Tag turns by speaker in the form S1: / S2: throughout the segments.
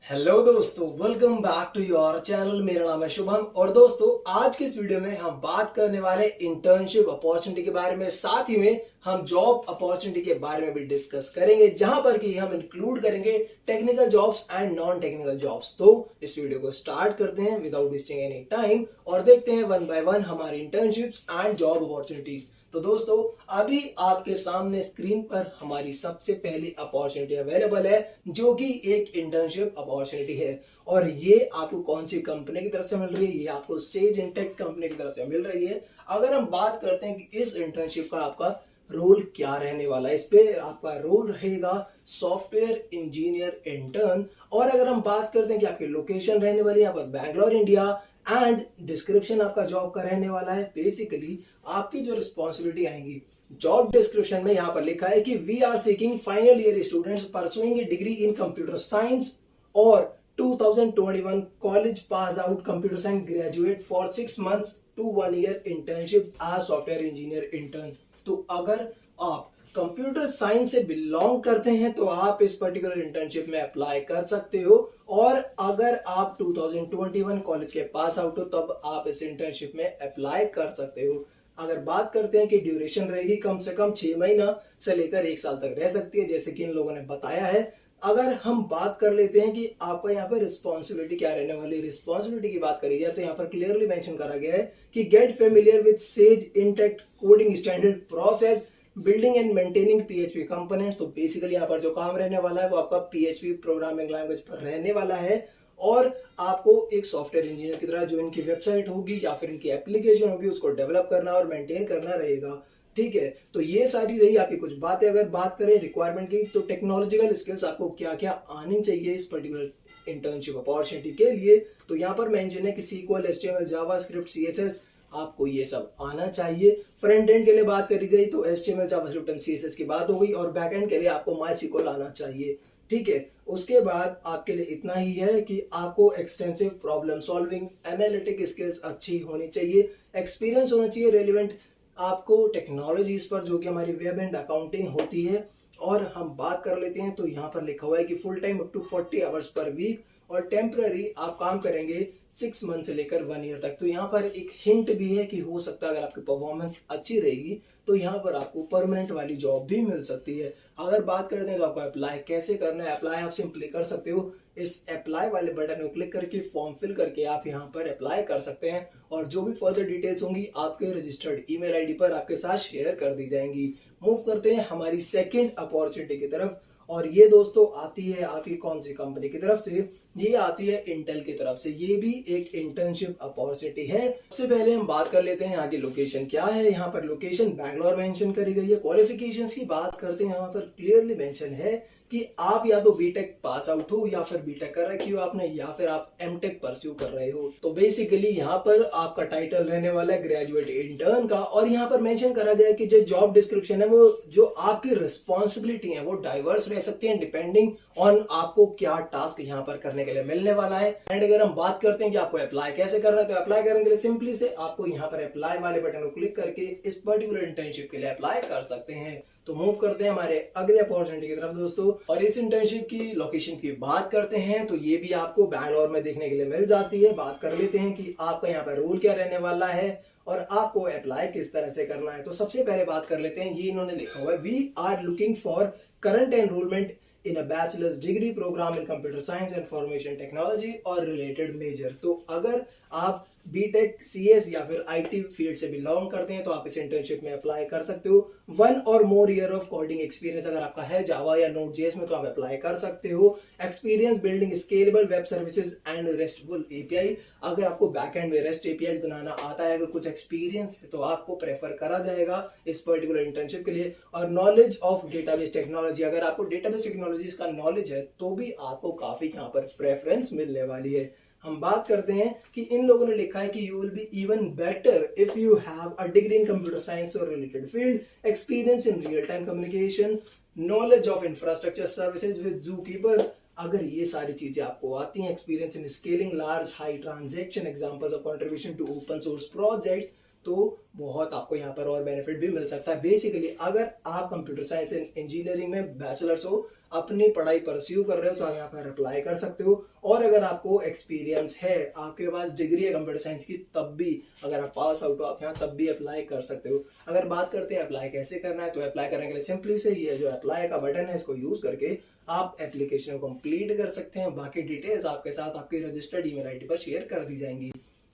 S1: Hello दोस्तों, welcome back to your channel. मेरा नाम है शुभम और दोस्तों आज के इस वीडियो में हम बात करने वाले इंटर्नशिप अपॉर्चुनिटी के बारे में, साथ ही में हम जॉब अपॉर्चुनिटी के बारे में भी डिस्कस करेंगे, जहां पर कि हम इंक्लूड करेंगे technical jobs and non technical jobs. तो इस वीडियो को स्टार्ट करते हैं विदाउट वेस्टिंग एनी टाइम और देखते हैं वन बाय वन हमारी इंटर्नशिप्स एंड जॉब अपॉर्चुनिटीज। तो दोस्तों अभी आपके सामने स्क्रीन पर हमारी सबसे पहली अपॉर्चुनिटी अवेलेबल है, जो कि एक इंटर्नशिप अपॉर्चुनिटी है। और ये आपको कौन सी कंपनी की तरफ से मिल रही है? ये आपको सेज इंटेक कंपनी की तरफ से मिल रही है। अगर हम बात करते हैं कि इस इंटर्नशिप का आपका रोल क्या रहने वाला है, इस पे आपका रोल रहेगा सॉफ्टवेयर इंजीनियर इंटर्न। और अगर हम बात करते हैं कि आपकी लोकेशन रहने वाली है यहाँ पर बैंगलोर इंडिया, एंड डिस्क्रिप्शन आपका जॉब का रहने वाला है। बेसिकली आपकी जो रिस्पॉन्सिबिलिटी आएंगी जॉब डिस्क्रिप्शन में, यहाँ पर लिखा है कि we are seeking final year students pursuing a degree in computer science और 2021 college pass out computer science graduate for 6 months to 1 year internship as software engineer intern. तो अगर आप कंप्यूटर साइंस से बिलोंग करते हैं तो आप इस पर्टिकुलर इंटर्नशिप में अप्लाई कर सकते हो। और अगर आप 2021 कॉलेज के पास आउट हो तब आप इस इंटर्नशिप में अप्लाई कर सकते हो। अगर बात करते हैं कि ड्यूरेशन रहेगी, कम से कम 6 महीना से लेकर 1 साल तक रह सकती है, जैसे कि इन लोगों ने बताया है। अगर हम बात कर लेते हैं कि आपका यहाँ पर रिस्पॉन्सिबिलिटी क्या रहने वाली, रिस्पॉन्सिबिलिटी की बात करी जाए तो यहाँ पर क्लियरली मेंशन करा गया है कि get familiar with says intact coding standard process building and maintaining PHP components. तो बेसिकली यहाँ पर जो काम रहने वाला है वो आपका पीएचपी प्रोग्रामिंग लैंग्वेज पर रहने वाला है। और आपको एक सॉफ्टवेयर इंजीनियर की तरह जो इनकी वेबसाइट होगी या फिर इनकी एप्लीकेशन होगी उसको डेवलप करना और मेंटेन करना रहेगा। ठीक है, तो ये सारी रही आपकी कुछ बातें। अगर बात करें रिक्वायरमेंट की, तो टेक्नोलॉजिकल स्किल्स आपको क्या क्या आनी चाहिए इस पर्टिकुलर इंटर्नशिप अपॉर्चुनिटी के लिए, तो यहाँ पर मेंशन है कि सीक्वल, एचटीएमएल, जावास्क्रिप्ट, सीएसएस, आपको ये सब आना चाहिए। फ्रंट एंड के लिए बात करी गई तो एचटीएमएल, जावास्क्रिप्ट एंड सीएसएस की बात हो गई, और बैक एंड के लिए आपको माइस्क्ल आना चाहिए। ठीक है, उसके बाद आपके लिए इतना ही है कि आपको extensive problem solving, analytic skills अच्छी होनी चाहिए, एक्सपीरियंस होना चाहिए रेलिवेंट आपको टेक्नोलॉजीज पर, जो कि हमारी वेब एंड अकाउंटिंग होती है। और हम बात कर लेते हैं तो यहाँ पर लिखा हुआ है कि full time up to 40 hours per week, और टेम्पररी आप काम करेंगे 6 मंथ से लेकर 1 ईयर तक। तो यहाँ पर एक हिंट भी है कि हो सकता है अगर आपकी परफॉर्मेंस अच्छी रहेगी तो यहाँ पर आपको परमानेंट वाली जॉब भी मिल सकती है। अगर बात करते हैं तो आपको अप्लाई कैसे करना है, अप्लाई आप सिंपली कर सकते हो इस अप्लाई वाले बटन को क्लिक करके, फॉर्म फिल करके आप यहाँ पर अप्लाई कर सकते हैं। और जो भी फर्दर डिटेल्स होंगी आपके रजिस्टर्ड ईमेल आईडी पर आपके साथ शेयर कर दी जाएंगी। मूव करते हैं हमारी सेकंड अपॉर्चुनिटी की तरफ, और ये दोस्तों आती है आपकी कौन सी कंपनी की तरफ से? ये आती है इंटेल की तरफ से। ये भी एक इंटर्नशिप अपॉर्चुनिटी है। सबसे पहले हम बात कर लेते हैं यहाँ की लोकेशन क्या है। यहाँ पर लोकेशन बैंगलोर मेंशन करी गई है। क्वालिफिकेशंस की बात करते हैं, यहाँ पर क्लियरली मेंशन है कि आप या तो बीटेक पास आउट हो, या फिर बीटेक कर रखी हो आपने, या फिर आप एमटेक परस्यू कर रहे हो। तो बेसिकली यहाँ पर आपका टाइटल रहने वाला है ग्रेजुएट इंटर्न का। और यहाँ पर मेंशन करा गया है कि जो जॉब डिस्क्रिप्शन है, वो जो आपकी रिस्पॉन्सिबिलिटी है वो डाइवर्स रह सकती है डिपेंडिंग ऑन आपको क्या टास्क यहाँ पर करने के लिए मिलने वाला है। एंड अगर हम बात करते हैं कि आपको अप्लाई कैसे करना है, तो अप्लाई करने के लिए सिंपली से आपको यहाँ पर अप्लाई वाले बटन को क्लिक करके इस पर्टिकुलर इंटर्नशिप के लिए अप्लाई कर सकते हैं। तो मूव करते हैं हमारे अगले अपॉर्चुनिटी की तरफ दोस्तों, और इस इंटर्नशिप की लोकेशन की बात करते हैं तो ये भी आपको बैंगलोर में देखने के लिए मिल जाती है। बात कर लेते हैं कि आपका यहाँ पर रूल क्या रहने वाला है और आपको अप्लाई किस तरह से करना है। तो सबसे पहले बात कर लेते हैं, ये इन्होंने लिखा हुआ है, we are looking for current enrollment in a bachelor's degree program in computer science, information technology और रिलेटेड मेजर। तो अगर आप बीटेक, सीएस या फिर आईटी फील्ड से बिलोंग करते हैं तो आप इस इंटर्नशिप में अप्लाई कर सकते हो। 1 और more year of coding experience अगर आपका है जावा या नोड.जेएस में तो आप अप्लाई कर सकते हो। Experience building scalable web services and restful API, अगर आपको बैकएंड में रेस्ट एपीआई बनाना आता है, अगर कुछ एक्सपीरियंस है तो आपको प्रेफर करा जाएगा इस पर्टिकुलर इंटर्नशिप के लिए। और नॉलेज ऑफ डेटाबेस टेक्नोलॉजी, अगर आपको डेटाबेस टेक्नोलॉजी का नॉलेज है तो भी आपको काफी यहाँ पर प्रेफरेंस मिलने वाली है। हम बात करते हैं कि इन लोगों ने लिखा है कि you will be even better if you have a degree in computer science और related field, experience in real time communication, knowledge of infrastructure services with ZooKeeper. अगर ये सारी चीजें आपको आती हैं, experience in scaling large high transaction, examples of contribution to open source projects, तो बहुत आपको यहाँ पर और बेनिफिट भी मिल सकता है। बेसिकली अगर आप कंप्यूटर साइंस एंड इंजीनियरिंग में बैचलर्स हो, अपनी पढ़ाई परस्यू कर रहे हो तो आप यहाँ पर अप्लाई कर सकते हो। और अगर आपको एक्सपीरियंस है, आपके पास डिग्री है कंप्यूटर साइंस की, तब भी अगर आप पास आउट हो आप यहाँ तब भी अप्लाई कर सकते हो। अगर बात करते हैं अप्लाई कैसे करना है, तो अप्लाई करने के लिए सिंपली से ये जो अप्लाई का बटन है इसको यूज करके आप एप्लीकेशन को कंप्लीट कर सकते हैं। बाकी डिटेल्स आपके साथ आपकी रजिस्टर्ड ईमेल आईडी पर शेयर कर दी जाएंगी।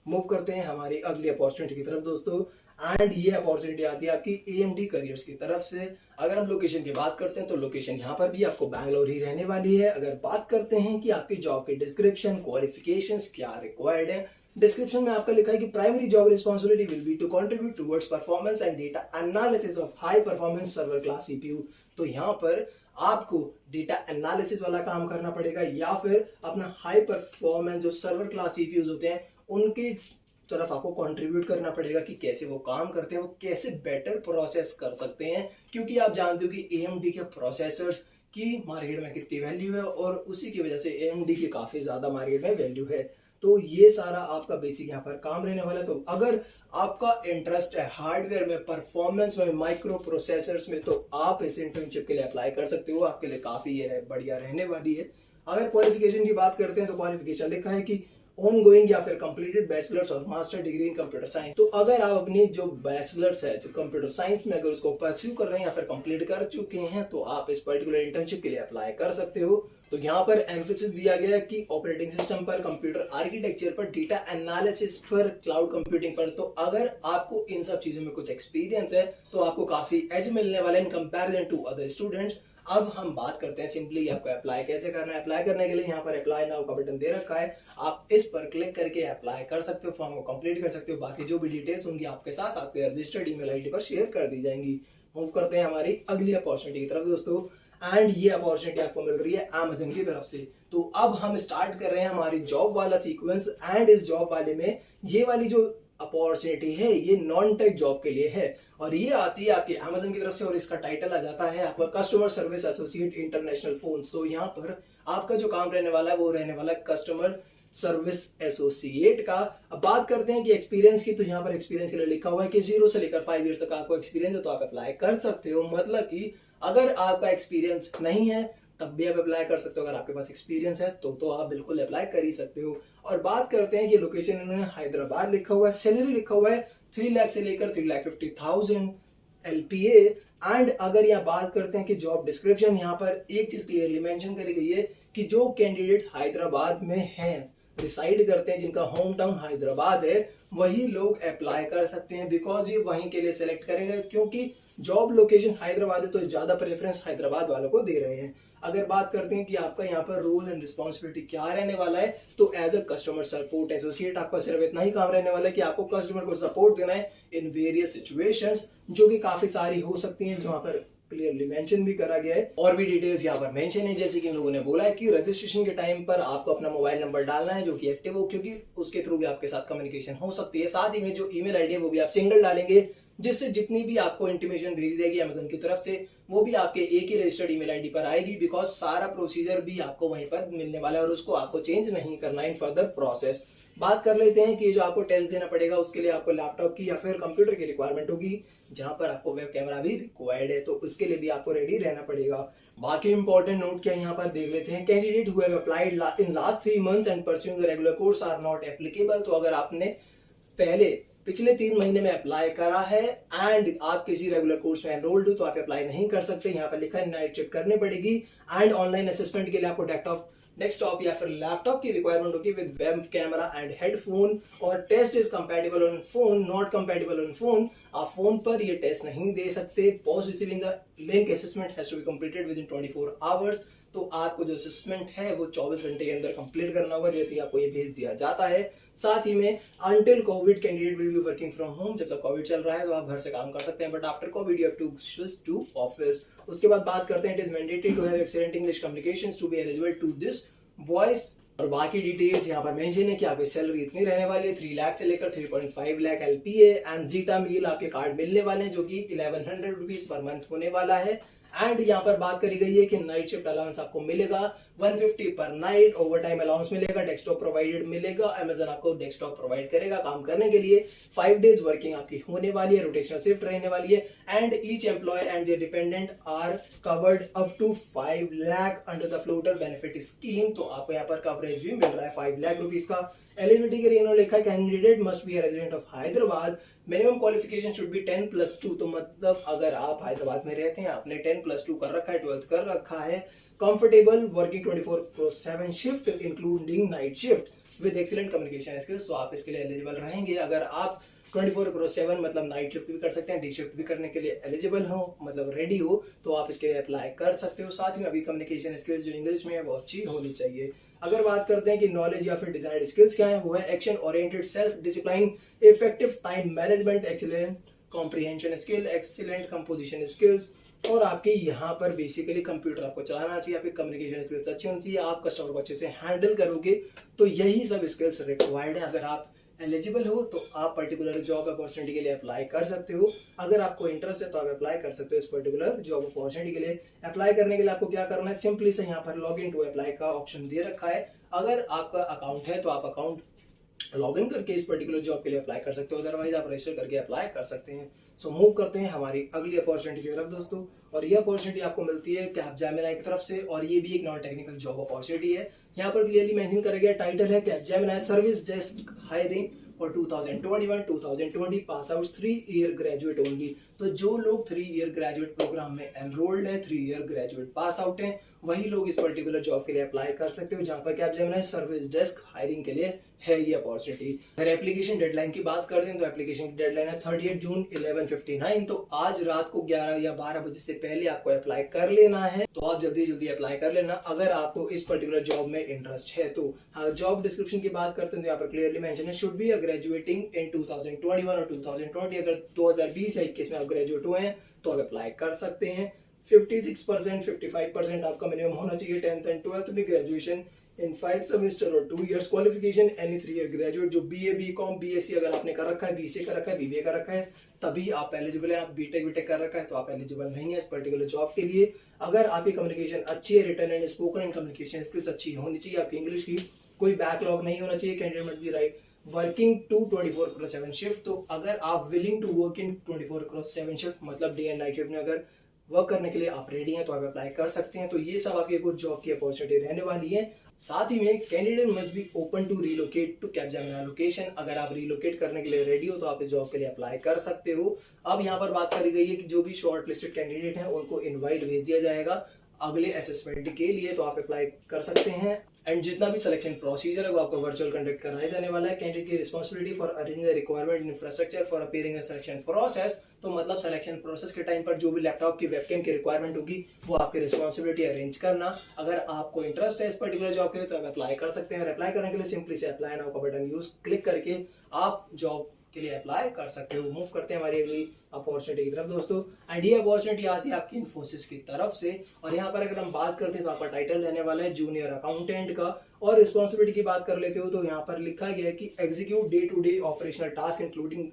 S1: मूव करते हैं हमारी अगली अपॉर्चुनिटी की तरफ दोस्तों। एंड ये अपॉर्चुनिटी आती है आपकी AMD करियर्स की तरफ से। अगर हम लोकेशन की बात करते हैं तो लोकेशन यहाँ पर भी आपको बैंगलोर ही रहने वाली है। अगर बात करते हैं कि आपकी जॉब की डिस्क्रिप्शन, क्वालिफिकेशंस क्या रिक्वायर्ड है, डिस्क्रिप्शन में आपका लिखा है कि primary job responsibility will be to contribute towards performance and data analysis of high performance server class CPU। तो यहाँ पर आपको डेटा एनालिसिस वाला काम करना पड़ेगा या फिर अपना हाई परफॉर्मेंस जो सर्वर क्लास CPUs होते हैं उनकी तरफ आपको कंट्रीब्यूट करना पड़ेगा कि कैसे वो काम करते हैं, वो कैसे बेटर प्रोसेस कर सकते हैं। क्योंकि आप जानते हो कि AMD के प्रोसेसर्स की मार्केट में कितनी वैल्यू है और उसी की वजह से AMD की काफ़ी ज़्यादा मार्केट में वैल्यू है। तो ये सारा आपका बेसिक यहाँ पर काम रहने वाला है। तो अगर आपका इंटरेस्ट है हार्डवेयर में, परफॉर्मेंस में, माइक्रो प्रोसेसर्स में, तो आप इस इंटर्नशिप के लिए अप्लाई कर सकते हो। आपके लिए काफ़ी ये बढ़िया रहने वाली है। अगर क्वालिफिकेशन की बात करते हैं तो क्वालिफिकेशन लिखा है कि ऑन गोइंग या फिर कंप्लीटेड बैचलर्स और master degree in computer science. तो अगर आप अपनी जो बैचलर्स है जो कंप्यूटर साइंस में अगर उसको परस्यू कर रहे हैं या फिर कंप्लीट कर चुके हैं तो आप इस पर्टिकुलर इंटर्नशिप के लिए अप्लाई कर सकते हो। तो यहाँ पर एम्फेसिस दिया गया है कि ऑपरेटिंग सिस्टम पर, कंप्यूटर आर्किटेक्चर पर, डेटा एनालिसिस पर, क्लाउड कंप्यूटिंग पर। तो अगर आपको इन सब चीजों में कुछ एक्सपीरियंस है तो आपको काफी एज मिलने वाला है in comparison to other students. अब हम बात करते हैं सिंपली आपको अप्लाई कैसे करना है। अप्लाई करने के लिए यहाँ पर अप्लाई नाउ का बटन दे रखा है, आप इस पर क्लिक करके अप्लाई कर सकते हो, फॉर्म को कंप्लीट कर सकते हो। बाकी जो भी डिटेल्स होंगी आपके साथ आपके रजिस्टर्ड ईमेल आईडी पर शेयर कर दी जाएंगी। मूव करते हैं हमारी अगली अपॉर्चुनिटी की तरफ दोस्तों। एंड ये अपॉर्चुनिटी आपको मिल रही है Amazon की तरफ से। तो अब हम स्टार्ट कर रहे हैं हमारी जॉब वाला सीक्वेंस। एंड इस जॉब वाले में ये वाली जो अपॉर्चुनिटी है ये नॉन टेक जॉब के लिए है और ये आती है आपके Amazon की तरफ से और इसका टाइटल आ जाता है आपका customer service associate international phones. तो यहाँ पर आपका जो काम रहने वाला है वो रहने वाला है कस्टमर सर्विस एसोसिएट का। अब बात करते हैं कि एक्सपीरियंस की, तो यहाँ पर एक्सपीरियंस के लिए लिखा हुआ है कि 0 से लेकर 5 ईयर्स तक आपको एक्सपीरियंस है तो आप अप्लाई कर सकते हो। मतलब कि अगर आपका एक्सपीरियंस नहीं है तब भी आप अप्लाई कर सकते हो, अगर आपके पास एक्सपीरियंस है तो आप बिल्कुल अप्लाई कर ही सकते हो। और बात करते हैं कि लोकेशन इन्होंने हैदराबाद लिखा हुआ है, सैलरी लिखा हुआ है 3 लाख से लेकर 3,50,000 LPA। एंड अगर यहाँ बात करते हैं कि जॉब डिस्क्रिप्शन, यहाँ पर एक चीज क्लियरली मेंशन करी गई है कि जो कैंडिडेट्स हैदराबाद में हैं, डिसाइड करते हैं, जिनका होम टाउन हैदराबाद है, वही लोग अप्लाई कर सकते हैं। बिकॉज ये वहीं के लिए सिलेक्ट करेंगे क्योंकि जॉब लोकेशन हैदराबाद है तो ज्यादा प्रेफरेंस हैदराबाद वालों को दे रहे हैं। अगर बात करते हैं कि आपका यहाँ पर रोल एंड रिस्पॉन्सिबिलिटी क्या रहने वाला है, तो as a customer support associate आपका सिर्फ इतना ही काम रहने वाला है कि आपको कस्टमर को सपोर्ट देना है इन वेरियस सिचुएशंस, जो कि काफी सारी हो सकती हैं, जहाँ पर क्लियरली मेंशन भी करा गया है। और भी डिटेल्स यहाँ पर मेंशन है, जैसे कि इन लोगों ने बोला है कि रजिस्ट्रेशन के टाइम पर आपको अपना मोबाइल नंबर डालना है जो कि एक्टिव हो, क्योंकि उसके थ्रू भी आपके साथ कम्युनिकेशन हो सकती है। साथ ही में जो ईमेल आईडी है वो भी आप सिंगल डालेंगे, जिससे जितनी भी आपको इंटीमेशन भेजी जाएगी Amazon की तरफ से वो भी आपके एक ही रजिस्टर्ड ईमेल आईडी पर आएगी। बिकॉज सारा प्रोसीजर भी आपको वहीं पर मिलने वाला है और उसको आपको चेंज नहीं करना इन फर्दर प्रोसेस। बात कर लेते हैं कि जो आपको टेस्ट देना पड़ेगा उसके लिए आपको लैपटॉप की या फिर कंप्यूटर की रिक्वायरमेंट होगी, जहां पर आपको वेब कैमरा भी रिक्वायर्ड है, तो उसके लिए भी आपको रेडी रहना पड़ेगा। बाकी इंपॉर्टेंट नोट क्या यहाँ पर देख लेते हैं। Candidate who have applied in last 3 months and pursuing the regular course are not applicable. तो अगर आपने पिछले 3 महीने में अप्लाई करा है एंड आप किसी रेगुलर कोर्स में एनरोल्ड हो तो आप अप्लाई नहीं कर सकते। यहाँ पर लिखा है नाइट शिफ्ट करनी पड़ेगी एंड ऑनलाइन असेसमेंट के लिए आपको डेस्कटॉप या फिर लैपटॉप की रिक्वायरमेंट होगी with web camera and headphone. और test is compatible on phone, not compatible on phone. आप फोन पर ये टेस्ट नहीं दे सकते। Post receiving the link assessment has to be completed within 24 hours. तो आपको जो असेसमेंट है वो 24 घंटे के अंदर कंप्लीट करना होगा, जैसे आपको ये भेज दिया जाता है। साथ ही में until Covid candidate will be working from home. जब तक कोविड चल रहा है तो आप घर से काम कर सकते हैं, but after covid you have to switch to office. उसके बाद बात करते हैं it is mandatory to have excellent English communications to be eligible to this voice. और बाकी डिटेल्स यहाँ पर मेंशन है कि आपकी सैलरी इतनी रहने वाली है 3 लाख से लेकर 3.5 लाख LPA एंड जीटा मील आपके कार्ड मिलने वाले हैं जो कि 1100 रुपीज पर मंथ होने वाला है। एंड यहाँ पर बात करी गई है कि नाइट शिफ्ट अलाउंस आपको मिलेगा 150 पर नाइट, ओवर टाइम अलाउंस मिलेगा, डेस्कटॉप प्रोवाइडेड मिलेगा, अमेजन आपको डेस्कटॉप प्रोवाइड करेगा काम करने के लिए। 5 डेज वर्किंग आपकी होने वाली है, रोटेशनल शिफ्ट रहने वाली है, and each employ and their dependent are covered up to 5 lakh under the floater benefit scheme. तो आपको यहाँ पर कवरेज भी मिल रहा है 5 लाख रुपीज का। एलिजिबिलिटी के लिए इन्होंने लिखा है candidate must B resident of Hyderabad, minimum qualification should be 10+2। तो मतलब अगर आप हैदराबाद में रहते हैं, आपने 10+2 कर रखा है, 12th कर रखा है, comfortable working 24/7 shift including night shift with excellent communication skills, तो आप इसके लिए एलिजिबल रहेंगे। अगर आप 24/7 मतलब नाइट शिफ्ट भी कर सकते हैं, डे शिफ्ट भी करने के लिए एलिजिबल हो, मतलब रेडी हो, तो आप इसके लिए अप्लाई कर सकते हो। साथ ही अभी कम्युनिकेशन स्किल्स जो इंग्लिश में है वो अच्छी होनी चाहिए। अगर बात करते हैं कि नॉलेज या फिर डिजायर्ड स्किल्स क्या है, वो है action oriented, self discipline, effective time management, excellent comprehension skill, excellent composition skills, और आपके यहाँ पर बेसिकली कंप्यूटर आपको चलाना चाहिए, आपकी कम्युनिकेशन स्किल्स अच्छी होनी चाहिए, आप कस्टमर को अच्छे से हैंडल करोगे, तो यही सब स्किल्स रिक्वायर्ड है। अगर आप एलिजिबल हो तो आप पर्टिकुलर जॉब अपॉर्चुनिटी के लिए अप्लाई कर सकते हो। अगर आपको इंटरेस्ट है तो आप अप्लाई कर सकते हो इस पर्टिकुलर जॉब अपॉर्चुनिटी के लिए। अप्लाई करने के लिए आपको क्या करना है, सिंपली से यहाँ पर लॉग इन टू अप्लाई का ऑप्शन दे रखा है। अगर आपका अकाउंट है तो आप अकाउंट लॉग इन करके इस पर्टिकुलर जॉब के लिए अप्लाई कर सकते हो, अदरवाइज आप रजिस्टर करके अप्लाई कर सकते हैं। सो मूव करते हैं हमारी अगली अपॉर्चुनिटी की तरफ दोस्तों, और ये अपॉर्चुनिटी आपको मिलती है कैपजेमिनी की तरफ से, और ये भी एक नॉन टेक्निकल जॉब अपॉर्चुनिटी है। यहाँ पर क्लियरली मेंशन करा गया, टाइटल है कैपजेमिनी सर्विस डेस्क हायरिंग और 2021-2020 pass out 3 year graduate only. तो जो लोग 3 ईयर ग्रेजुएट प्रोग्राम में एनरोल्ड है, 3 ईयर ग्रेजुएट पास आउट हैं, वही लोग इस पर्टिकुलर जॉब के लिए अप्लाई कर सकते हो, जहां पर कैपजेमिनी सर्विस डेस्क हायरिंग के लिए है ये अपॉर्चुनिटी। अगर एप्लीकेशन डेडलाइन की बात करते हैं तो एप्लीकेशन की डेडलाइन है 30 जून 11:59। तो आज रात को 11 या 12 बजे से पहले आपको अप्लाई कर लेना है, तो आप जल्दी जल्दी अप्लाई कर लेना अगर आपको इस पर्टिकुलर जॉब में इंटरेस्ट है तो। हाँ, जॉब डिस्क्रिप्शन की बात करते हैं तो यहाँ पर क्लियरली मेंशन है, शुड बी अ ग्रेजुएटिंग इन 2021 और 2020। अगर 2020 या 21 में आप ग्रेजुएट हुए हैं तो आप अप्लाई कर सकते हैं। 56%, 55% आपका मिनिमम होना चाहिए 10th एंड 12th में, ग्रेजुएशन इन 5 सेमेस्टर और 2 years, qualification any 3 year graduate, जो बीए, बीकॉम, बीएससी अगर आपने कर रखा है, बीसीए कर रखा है, बीबीए कर रखा है, तभी आप एलिजिबल है। आप बीटेक बीटेक कर रखा है तो आप एलिजिबल नहीं है इस पर्टिकुलर जॉब के लिए। अगर आपकी कम्युनिकेशन अच्छी है, written and spoken and communication skills अच्छी होनी चाहिए, आपकी इंग्लिश की कोई बैकलॉग नहीं होना चाहिए, candidate must be right working to 24/7 shift. तो अगर आप willing to work in 24/7 shift मतलब डे एंड नाइट शिफ्ट में अगर वर्क करने के लिए आप रेडी हैं तो आप अप्लाई कर सकते हैं। तो ये सब आपकी कुछ जॉब की अपॉर्चुनिटी रहने वाली है। साथ ही में candidate must be open to relocate to Capgemini location. अगर आप रीलोकेट करने के लिए रेडी हो तो आप इस जॉब के लिए अप्लाई कर सकते हो। अब यहाँ पर बात करी गई है कि जो भी शॉर्ट लिस्टेड कैंडिडेट हैं उनको इनवाइट भेज दिया जाएगा अगले असेसमेंट के लिए, तो आप अप्लाई कर सकते हैं। एंड जितना भी सिलेक्शन प्रोसीजर है वो आपको वर्चुअल कंडक्ट कराया जाने वाला है। कैंडिडेट की responsibility for arranging the requirement infrastructure for appearing in selection process. तो मतलब सिलेक्शन प्रोसेस के टाइम पर जो भी लैपटॉप की वेबकैम की रिक्वायरमेंट होगी वो आपकी रिस्पांसिबिलिटी अरेंज करना। अगर आपको इंटरेस्ट है इस पर्टिकुलर जॉब के लिए तो आप अप्लाई कर सकते हैं। अप्लाई करने के लिए सिंपली से अप्लाई नाउ का बटन यूज क्लिक करके आप जॉब के लिए अप्लाई कर सकते हो। मूव करते हैं हमारी अगली अपॉर्चुनिटी की तरफ दोस्तों, एंड ये अपॉर्चुनिटी आती है आपकी इन्फोसिस की तरफ से। और यहाँ पर अगर हम बात करते हैं तो आपका टाइटल रहने वाला है जूनियर अकाउंटेंट का, और रिस्पॉन्सिबिलिटी की बात कर लेते हो तो यहाँ पर लिखा गया है कि execute day to day operational task including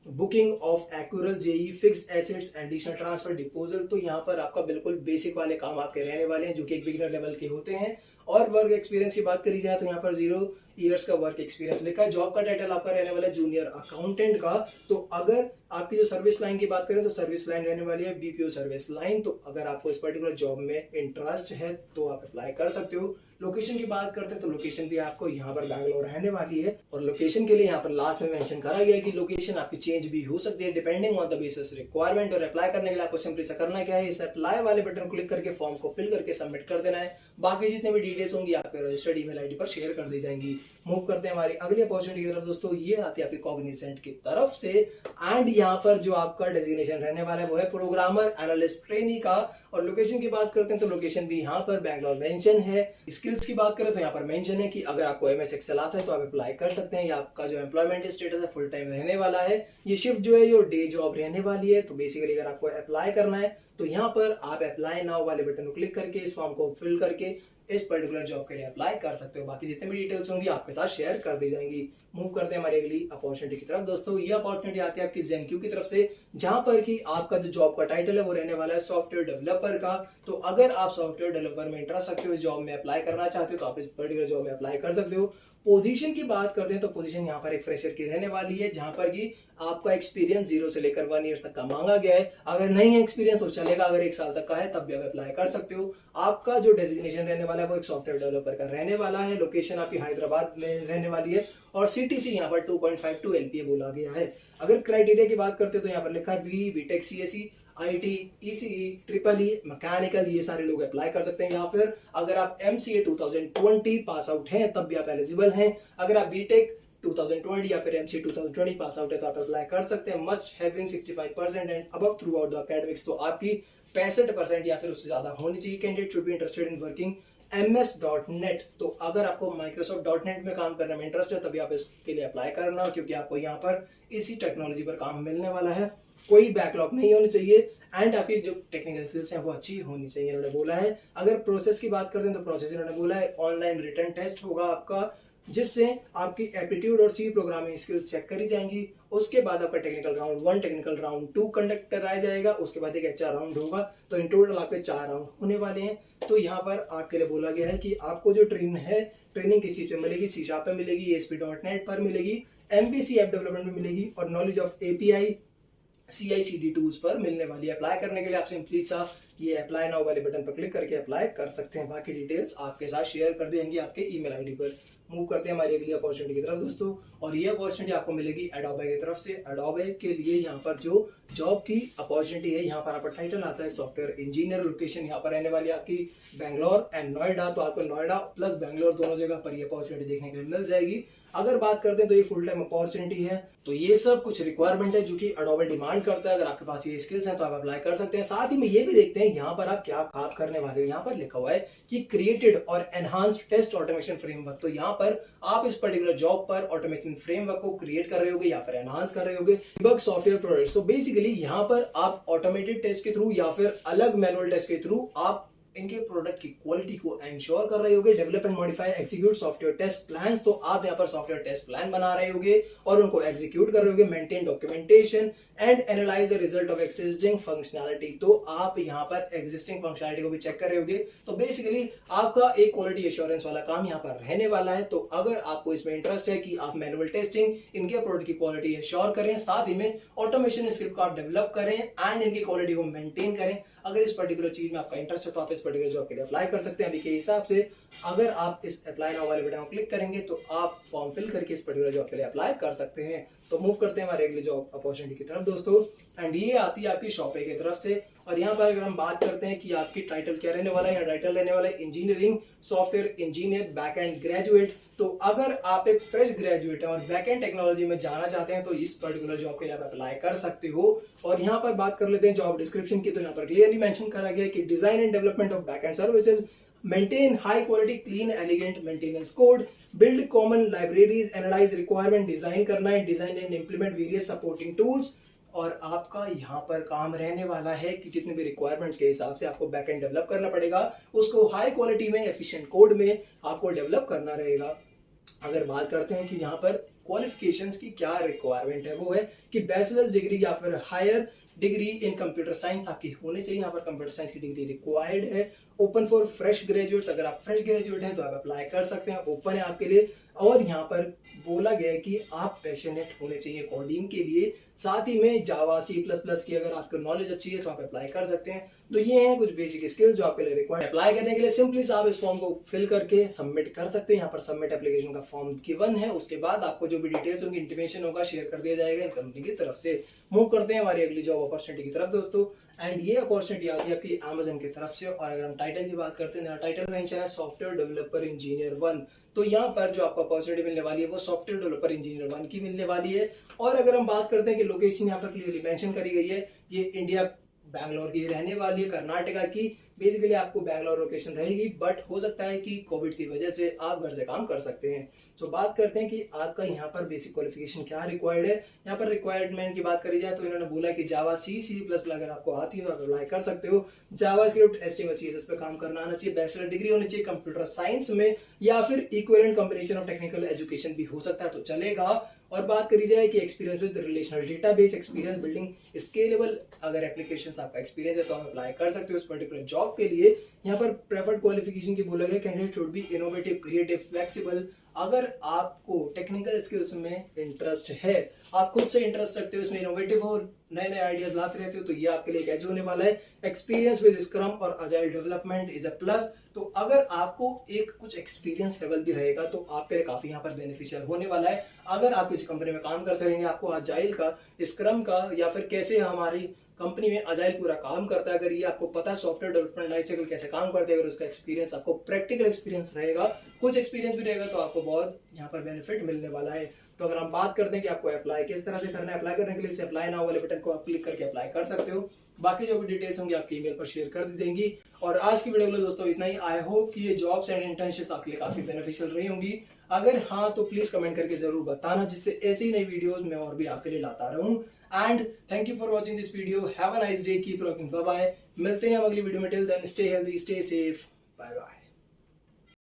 S1: booking of accrual JE fixed assets additional transfer disposal. तो यहाँ पर आपका बिल्कुल बेसिक वाले काम आपके रहने वाले हैं जो कि एक बिगिनर लेवल के होते हैं। और वर्क एक्सपीरियंस की बात करी जाए तो यहाँ पर 0 इयर्स का वर्क एक्सपीरियंस लिखा है। जॉब का टाइटल आपका रहने वाला है जूनियर अकाउंटेंट का। तो अगर आपकी जो सर्विस लाइन की बात करें तो सर्विस लाइन रहने वाली है बीपीओ सर्विस लाइन। तो अगर आपको इस पर्टिकुलर जॉब में इंटरेस्ट है तो आप अप्लाई कर सकते हो। लोकेशन की बात करते हैं तो लोकेशन भी आपको यहाँ पर बैंगलोर रहने वाली है, और लोकेशन के लिए यहाँ पर लास्ट में मेंशन करा गया है कि लोकेशन आपकी चेंज भी हो सकती है depending on the basis requirement. और अप्लाई करने के लिए आपको सिंपली से करना क्या है, इस अप्लाई वाले बटन को क्लिक करके फॉर्म को फिल करके सबमिट कर देना है। बाकी जितने भी डिटेल्स होंगी आपके रजिस्टर्ड ईमेल आईडी पर शेयर कर दी जाएंगी। मूव करते हैं हमारी अगली अपॉर्चुनिटी की तरफ दोस्तों, ये आती है आपकी कॉग्निसेंट की तरफ से। एंड यहाँ पर जो आपका डेजिग्नेशन रहने वाला है वो है प्रोग्रामर एनालिस्ट ट्रेनी का। और लोकेशन की बात करते हैं तो लोकेशन भी यहाँ पर बैंगलोर मेंशन है। स्किल्स की बात करें तो यहाँ पर मेंशन है कि अगर आपको एमएस एक्सेल आता है तो आप अप्लाई कर सकते हैं। या आपका जो एम्प्लॉयमेंट स्टेटस है फुल टाइम रहने वाला है। ये शिफ्ट जो है ये डे जॉब रहने वाली है। तो बेसिकली अगर आपको अप्लाई करना है तो यहाँ पर आप अप्लाई नाउ वाले बटन को क्लिक करके इस फॉर्म को फिल करके इस पर्टिकुलर जॉब के लिए अप्लाई कर सकते हो। बाकी जितने भी डिटेल्स होंगी आपके साथ शेयर कर दी जाएंगी। मूव करते हैं हमारी अगली अपॉर्चुनिटी की तरफ। दोस्तों ये अपॉर्चुनिटी आती है आपकी ज़ेनक्यू की तरफ से, जहां पर कि आपका जो जॉब का टाइटल है वो रहने वाला है सॉफ्टवेयर डेवलपर का। तो अगर आप सॉफ्टवेयर डेवलपर में इंटरेस्ट रखते हो, इस जॉब में अप्लाई करना चाहते हो, तो आप इस पर्टिकुलर जॉब में अप्लाई कर सकते हो। पोजीशन की बात करते हैं तो पोजीशन यहाँ पर एक फ्रेशर की रहने वाली है, जहां पर कि आपका एक्सपीरियंस 0 से लेकर 1 ईयर तक का मांगा गया है। अगर नहीं है एक्सपीरियंस तो चलेगा, अगर 1 साल तक का है तब भी आप अप्लाई कर सकते हो। आपका जो डेजिग्नेशन रहने वाला है वो एक सॉफ्टवेयर डेवलपर का रहने वाला है। लोकेशन आपकी हैदराबाद में रहने वाली है और सीटीसी यहाँ पर 2.52 एलपीए बोला गया है। अगर क्राइटेरिया की बात करते हो तो यहाँ पर लिखा है B BTech CSC IT ECE triple E mechanical, ये सारे लोग अप्लाई कर सकते हैं। या फिर अगर आप एमसीए 2020 पास आउट हैं तब भी आप एलिजिबल हैं। अगर आप बीटेक 2020 या फिर एमसीए 2020 पास आउट है तो आप अप्लाई कर सकते हैं। Must having 65% and above through out the academics, तो आपकी 65% या फिर उससे ज्यादा होनी चाहिए। Candidate should be interested in working ms.net, तो अगर आपको Microsoft.net में काम करने में इंटरेस्ट है तभी आप इसके लिए अप्लाई करना, क्योंकि आपको यहाँ पर इसी टेक्नोलॉजी पर काम मिलने वाला है। कोई बैकलॉग नहीं होनी चाहिए एंड आपकी जो टेक्निकल स्किल्स हैं वो अच्छी होनी चाहिए, इन्होंने बोला है। अगर प्रोसेस की बात करते हैं तो प्रोसेस इन्होंने बोला है ऑनलाइन रिटन टेस्ट होगा आपका, जिससे आपकी एप्टीट्यूड और सी प्रोग्रामिंग स्किल्स चेक करी जाएंगी। उसके बाद आपका technical round 1 technical round 2 conduct कराया जाएगा। उसके बाद एक एचआर राउंड होगा। तो इन टोटल आपके 4 राउंड होने वाले हैं। तो यहाँ पर आपके लिए बोला गया है कि आपको जो ट्रेनिंग किस चीज पे मिलेगी, सी शार्प पे मिलेगी, ASP.NET पर मिलेगी, MVC ऐप डेवलपमेंट में मिलेगी और knowledge of API CI/CD tools पर मिलने वाली है। अप्लाई करने के लिए आप सिंपली सा ये अप्लाई नाउ वाले बटन पर क्लिक करके अप्लाई कर सकते हैं। बाकी डिटेल्स आपके साथ शेयर कर देंगे आपके ईमेल आईडी पर। मूव करते हैं हमारी अगली अपॉर्चुनिटी की तरफ दोस्तों, और ये अपॉर्चुनिटी आपको मिलेगी एडोबे की तरफ से। एडोबे के लिए यहाँ पर जो जॉब की अपॉर्चुनिटी है, यहाँ पर आपका टाइटल आता है सॉफ्टवेयर इंजीनियर। लोकेशन यहाँ पर रहने वाली है आपकी बेंगलोर एंड नोएडा, तो आपको नोएडा प्लस बेंगलोर दोनों जगह पर ये अपॉर्चुनिटी देखने के लिए मिल जाएगी। अगर बात करते हैं तो ये फुल टाइम अपॉर्चुनिटी है। तो ये सब कुछ रिक्वायरमेंट है जो कि एडोबे डिमांड करता है। अगर आपके पास ये स्किल्स हैं तो आप अप्लाई कर सकते हैं। साथ ही में ये भी देखते हैं यहाँ पर आप क्या काम करने वाले हो। यहाँ पर लिखा हुआ है कि क्रिएटेड और एनहांस्ड टेस्ट ऑटोमेशन फ्रेमवर्क, तो यहाँ पर आप इस पर्टिकुलर जॉब पर ऑटोमेशन फ्रेमवर्क को क्रिएट कर रहे होगे या फिर एनहांस कर रहे होगे। डिबग सॉफ्टवेयर प्रोडक्ट्स, तो बेसिकली यहाँ पर आप ऑटोमेटेड टेस्ट के थ्रू या फिर अलग मैनुअल टेस्ट के थ्रू आप इनके प्रोडक्ट की क्वालिटी को एंश्योर कर रहे होगे। Develop and modify execute software test plans, तो आप यहाँ पर सॉफ्टवेयर टेस्ट प्लान बना रहे होगे और उनको एग्जीक्यूट कर रहे होगे। Maintain documentation and analyse the result of existing functionality, तो आप यहाँ पर एग्जिस्टिंग फंक्शनैलिटी को भी चेक कर रहे होगे। तो बेसिकली आपका एक क्वालिटी एश्योरेंस वाला काम यहाँ पर रहने वाला है। तो अगर आपको इसमें इंटरेस्ट है कि आप मैनुअल टेस्टिंग इनके प्रोडक्ट की क्वालिटी एश्योर करें, साथ ही में ऑटोमेशन स्क्रिप्ट को आप डेवलप करें एंड इनकी क्वालिटी को मेंटेन करें, अगर इस पर्टिकुलर चीज में आपका इंटरेस्ट है तो आप इस पर्टिकुलर जॉब के लिए अप्लाई कर सकते हैं। अभी के हिसाब से अगर आप इस अप्लाई नाउ वाले बटन को क्लिक करेंगे तो आप फॉर्म फिल करके इस पर्टिकुलर जॉब के लिए अप्लाई कर सकते हैं। तो मूव करते हैं हमारे अगली जॉब अपॉर्चुनिटी की तरफ दोस्तों, एंड ये आती है आपकी शॉपे की तरफ से। और यहाँ पर अगर हम बात करते हैं कि आपकी टाइटल क्या रहने वाला है, यहाँ टाइटल रहने वाला है engineering software engineer backend graduate. तो अगर आप एक फ्रेश ग्रेजुएट है और बैकएंड टेक्नोलॉजी में जाना चाहते हैं तो इस पर्टिकुलर जॉब के लिए आप अप्लाई कर सकते हो। और यहाँ पर बात कर लेते हैं जॉब डिस्क्रिप्शन की, तो यहाँ पर क्लियरली मेंशन करा गया है कि design and development of backend services, maintain high quality clean elegant maintenance code, build common libraries, analyze requirement, design करना है, design and implement various supporting tools। और आपका यहाँ पर काम रहने वाला है कि जितने भी रिक्वायरमेंट्स के हिसाब से आपको बैकएंड डेवलप करना पड़ेगा, उसको हाई क्वालिटी में एफिशिएंट कोड में आपको डेवलप करना रहेगा। अगर बात करते हैं कि यहाँ पर क्वालिफिकेशंस की क्या रिक्वायरमेंट है, वो है कि बैचलर्स डिग्री या फिर higher degree in computer science आपकी होनी चाहिए। यहाँ पर कंप्यूटर साइंस की डिग्री रिक्वायर्ड है। ओपन फॉर फ्रेश ग्रेजुएट्स, अगर आप फ्रेश ग्रेजुएट हैं तो आप अप्लाई कर सकते हैं, ओपन है आपके लिए। और यहाँ पर बोला गया है कि आप पैशनेट होने चाहिए कोडिंग के लिए, साथ ही में जावा C++ की अगर आपको नॉलेज अच्छी है तो आप अप्लाई कर सकते हैं। तो ये हैं कुछ बेसिक स्किल्स जो आपके लिए रिक्वायर्ड। अप्लाई करने के लिए सिंपली आप इस फॉर्म को फिल करके सबमिट कर सकते हैं। यहाँ पर सबमिट एप्लीकेशन का फॉर्म गिवन है, उसके बाद आपको जो भी डिटेल्स होंगी, इंटीमेशन होगा, शेयर कर दिया जाएगा कंपनी की तरफ से। मूव करते हैं हमारी अगली जॉब अपॉर्चुनिटी की तरफ दोस्तों, एंड ये अपॉर्चुनिटी आती है आपकी Amazon की तरफ से। और अगर हम टाइटल की बात करते हैं, टाइटल मेंशन है सॉफ्टवेयर डेवलपर इंजीनियर 1। तो यहाँ पर जो आपको अपॉर्चुनिटी मिलने वाली है वो सॉफ्टवेयर डेवलपर इंजीनियर 1 की मिलने वाली है। और अगर हम बात करते हैं कि लोकेशन यहाँ पर क्लियरली मेंशन करी गई है, ये इंडिया बैंगलोर की रहने वाली है, कर्नाटका की। बेसिकली आपको बैंगलोर लोकेशन रहेगी, बट हो सकता है कि कोविड की वजह से आप घर से काम कर सकते हैं। तो बात करते हैं कि आपका यहाँ पर बेसिक क्वालिफिकेशन क्या रिक्वायर्ड है। यहाँ पर रिक्वायरमेंट की बात करी जाए तो इन्होंने बोला कि जावा C++ अगर आपको आती है तो आप अप्लाई कर सकते हो। जावा स्क्रिप्ट, HTML CSS पे काम करना आना चाहिए, बैचलर डिग्री होनी चाहिए कंप्यूटर साइंस में, या फिर equivalent combination of technical education भी हो सकता है तो चलेगा। और बात करी जाए कि experience with relational database, experience building scalable अगर एप्लीकेशंस आपका एक्सपीरियंस है तो आप अप्लाई कर सकते हो इस पर्टिकुलर जॉब के लिए। यहाँ पर प्रेफर्ड क्वालिफिकेशन की बोला गया candidate should be innovative, creative, flexible. अगर आपको टेक्निकल स्किल्स में इंटरेस्ट है, आप खुद से इंटरेस्ट रखते हो, इसमें इनोवेटिव हो, नए नए आइडियाज लाते रहते हो, तो ये आपके लिए एज होने वाला है। एक्सपीरियंस विद स्क्रम और agile development is a plus. तो अगर आपको एक कुछ एक्सपीरियंस लेवल भी रहेगा तो आपके लिए काफी यहाँ पर बेनिफिशियल होने वाला है। अगर आप किसी कंपनी में काम करते रहेंगे, आपको अजाइल का, स्क्रम का, या फिर कैसे हमारी कंपनी में अजाइल पूरा काम करता है, अगर ये आपको पता है सॉफ्टवेयर डेवलपमेंट लाइफ साइकिल कैसे काम करते हैं, अगर उसका एक्सपीरियंस आपको प्रैक्टिकल एक्सपीरियंस रहेगा, कुछ एक्सपीरियंस भी रहेगा, तो आपको बहुत यहाँ पर बेनिफिट मिलने वाला है। तो अगर हम बात करते हैं कि आपको अप्लाई किस तरह से करना है, अप्लाई करने के लिए इसे अप्लाई नाउ वाले बटन को आप क्लिक करके अप्लाई कर सकते हो। बाकी जो भी डिटेल्स होंगी आपकी ईमेल पर शेयर कर दी जाएंगी। और आज की वीडियो के लिए दोस्तों इतना ही। आई होप कि ये जॉब्स एंड इंटर्नशिप्स आपके लिए काफी बेनिफिशियल रही होंगी। अगर हाँ तो प्लीज कमेंट करके जरूर बताना, जिससे ऐसी नई वीडियोस मैं और भी आपके लिए लाता रहूं। And thank you for watching this video. Have a nice day, keep rocking, bye bye. मिलते हैं अगली वीडियो में। Till then stay healthy, stay safe, bye bye.